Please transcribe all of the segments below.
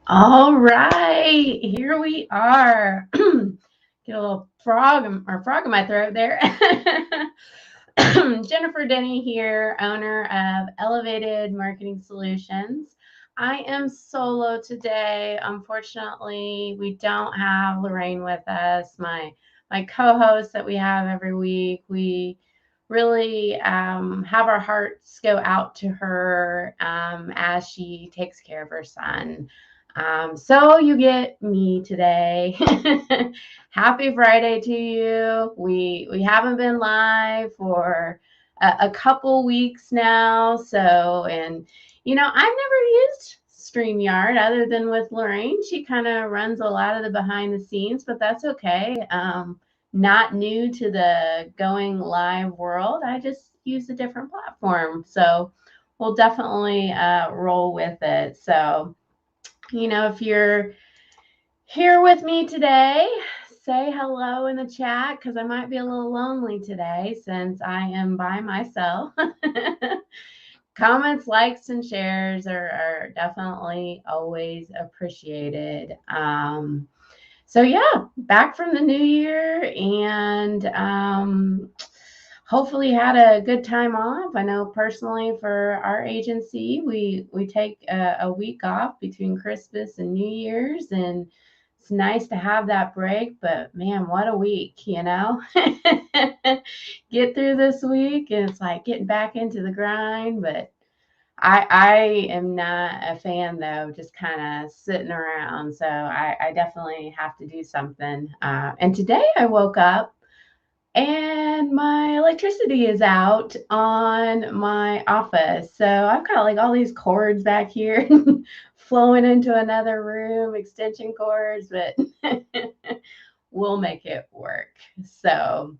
All right, here we are. Get a little frog in my throat there. Jennifer Denny here, owner of Elevated Marketing Solutions. I am solo today. Unfortunately, we don't have Lorraine with us, my co-host that we have every week. We really have our hearts go out to her as she takes care of her son. So you get me today. Happy Friday to you. We haven't been live for a couple weeks now. So I've never used StreamYard other than with Lorraine. She kind of runs a lot of the behind the scenes, but that's okay. Not new to the going live world. I just use a different platform. So we'll definitely roll with it. So if you're here with me today, say hello in the chat because I might be a little lonely today since I am by myself. Comments, likes, and shares are definitely always appreciated. So yeah, back from the new year and hopefully had a good time off. I know personally for our agency, we take a week off between Christmas and New Year's, and it's nice to have that break. But man, what a week, Get through this week, and it's like getting back into the grind, but I am not a fan though, just kind of sitting around. So I definitely have to do something. And today I woke up and my electricity is out on my office. So I've got like all these cords back here flowing into another room, extension cords, but we'll make it work. So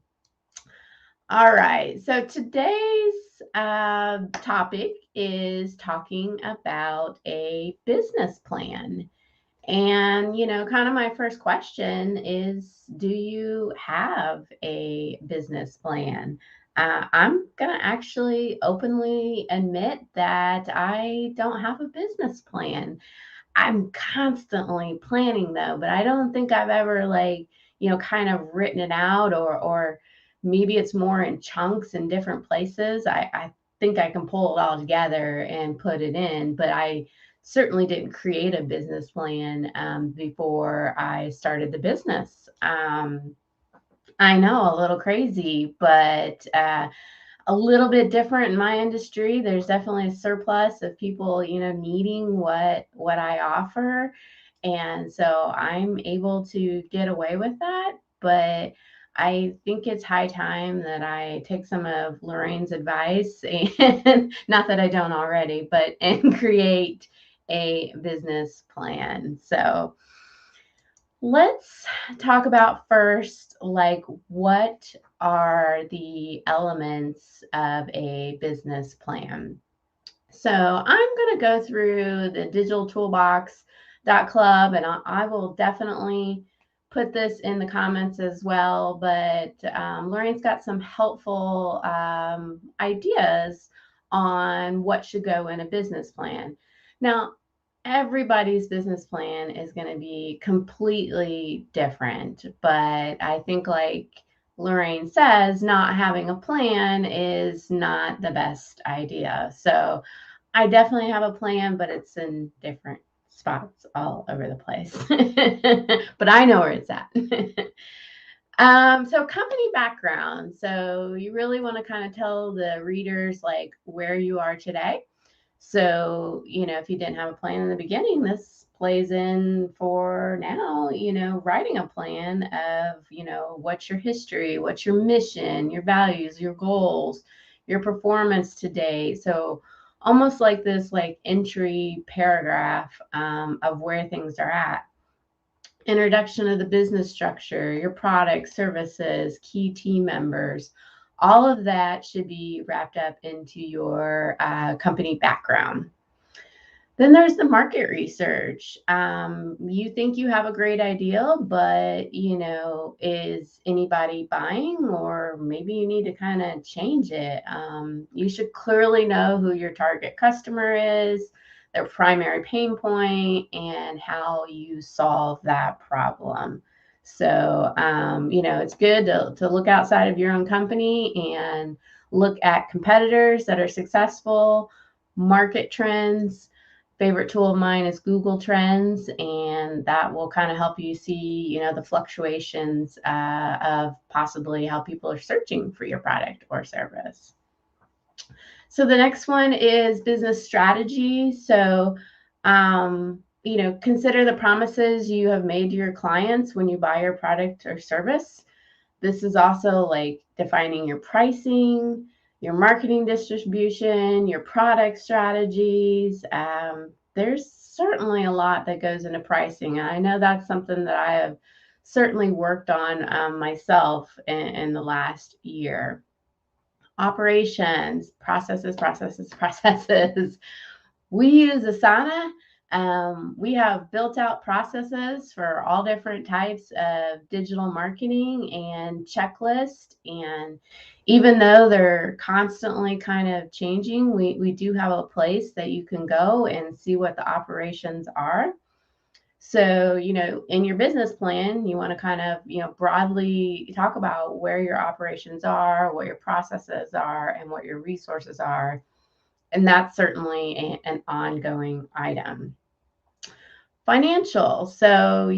all right. So today's topic is talking about a business plan. And, kind of my first question is, do you have a business plan? I'm going to actually openly admit that I don't have a business plan. I'm constantly planning though, but I don't think I've ever kind of written it out or maybe it's more in chunks in different places. I think I can pull it all together and put it in, but I certainly didn't create a business plan before I started the business. I know, a little crazy, but a little bit different in my industry. There's definitely a surplus of people, needing what I offer. And so I'm able to get away with that. But I think it's high time that I take some of Lorraine's advice and not that I don't already, but and create a business plan. So let's talk about first, like, what are the elements of a business plan? So I'm going to go through the digital toolbox.club and I will definitely put this in the comments as well. But Lorraine's got some helpful ideas on what should go in a business plan. Now, everybody's business plan is going to be completely different, but I think, like Lorraine says, not having a plan is not the best idea. So I definitely have a plan, but it's in different spots all over the place. But I know where it's at. So company background. So you really want to kind of tell the readers like where you are today. So, if you didn't have a plan in the beginning, this plays in for now, writing a plan of, what's your history, what's your mission, your values, your goals, your performance to date. So almost like this like entry paragraph of where things are at. Introduction of the business structure, your products, services, key team members, all of that should be wrapped up into your company background. Then there's the market research. You think you have a great idea, but is anybody buying? Or maybe you need to kind of change it. You should clearly know who your target customer is. their primary pain point and how you solve that problem. So, it's good to look outside of your own company and look at competitors that are successful, market trends. Favorite tool of mine is Google Trends, and that will kind of help you see, the fluctuations of possibly how people are searching for your product or service. So the next one is business strategy. So, consider the promises you have made to your clients when you buy your product or service. This is also like defining your pricing, your marketing distribution, your product strategies. There's certainly a lot that goes into pricing. And I know that's something that I have certainly worked on myself in the last year. Operations, processes. We use Asana. We have built out processes for all different types of digital marketing and checklist. And even though they're constantly kind of changing, we do have a place that you can go and see what the operations are. So, in your business plan, you want to kind of, broadly talk about where your operations are, what your processes are, and what your resources are. And that's certainly an ongoing item. Financial. So,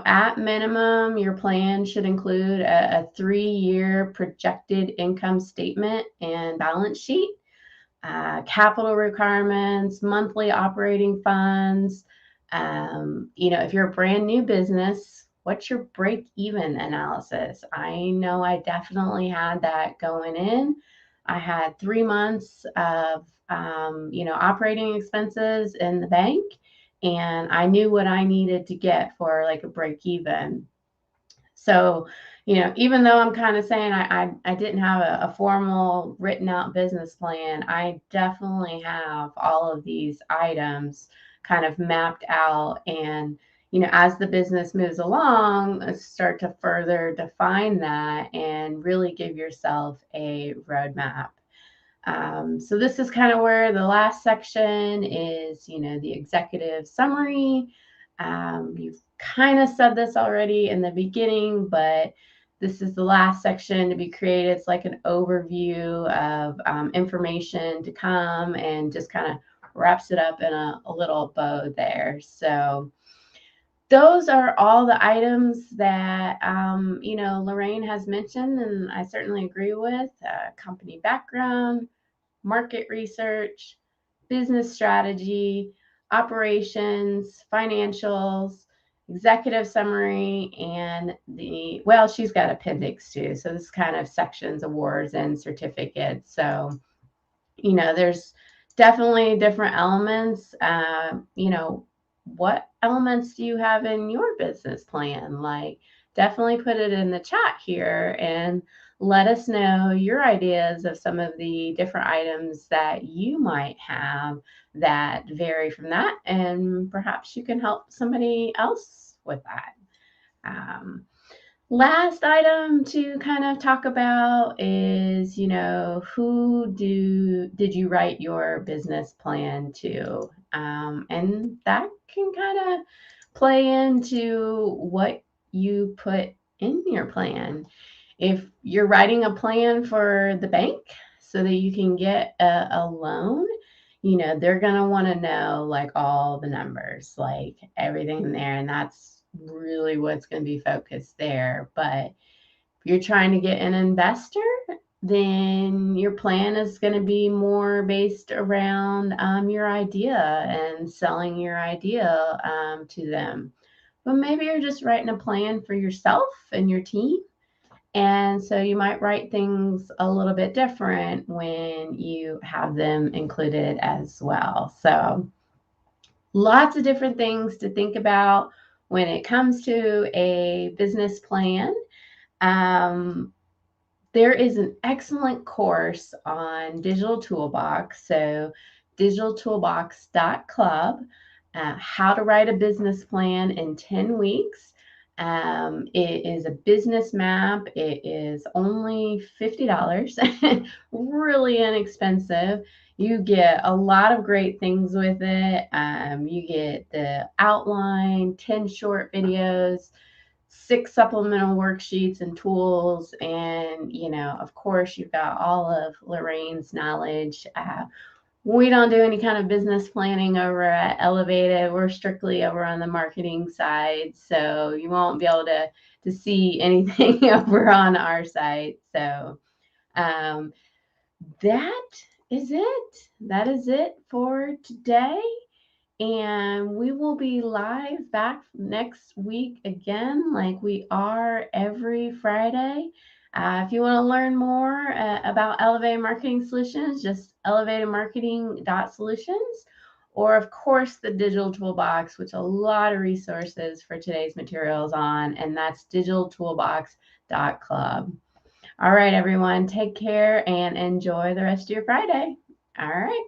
at minimum, your plan should include a 3-year projected income statement and balance sheet, capital requirements, monthly operating funds. If you're a brand new business, what's your break even analysis? I know I definitely had that going in. I had 3 months of, operating expenses in the bank, and I knew what I needed to get for like a break even. So, even though I'm kind of saying I didn't have a formal written out business plan, I definitely have all of these items kind of mapped out. And, as the business moves along, start to further define that and really give yourself a roadmap. So this is kind of where the last section is, the executive summary. You've kind of said this already in the beginning, but this is the last section to be created. It's like an overview of information to come and just kind of wraps it up in a little bow there. So those are all the items that, Lorraine has mentioned, and I certainly agree with. Company background, market research, business strategy, operations, financials, executive summary, and she's got appendix too. So this kind of sections, awards, and certificates. So, there's definitely different elements. What elements do you have in your business plan? Like, definitely put it in the chat here and let us know your ideas of some of the different items that you might have that vary from that. And perhaps you can help somebody else with that. Last item to kind of talk about is, who did you write your business plan to? And that can kind of play into what you put in your plan. If you're writing a plan for the bank so that you can get a loan, they're going to want to know like all the numbers, like everything in there. And that's really what's going to be focused there. But if you're trying to get an investor, then your plan is going to be more based around your idea and selling your idea to them. But maybe you're just writing a plan for yourself and your team. And so you might write things a little bit different when you have them included as well. So lots of different things to think about when it comes to a business plan. There is an excellent course on Digital Toolbox. So digitaltoolbox.club, how to write a business plan in 10 weeks. It is a business map. It is only $50, really inexpensive. You get a lot of great things with it. You get the outline, 10 short videos, 6 supplemental worksheets and tools. And, of course, you've got all of Lorraine's knowledge. We don't do any kind of business planning over at Elevated. We're strictly over on the marketing side. So you won't be able to see anything over on our site. So um, that is it. That is it for today. And we will be live back next week again, like we are every Friday. If you want to learn more about Elevated Marketing Solutions, just elevatedmarketing.solutions, or of course the Digital Toolbox, which a lot of resources for today's materials on, and that's digitaltoolbox.club. All right, everyone, take care and enjoy the rest of your Friday. All right.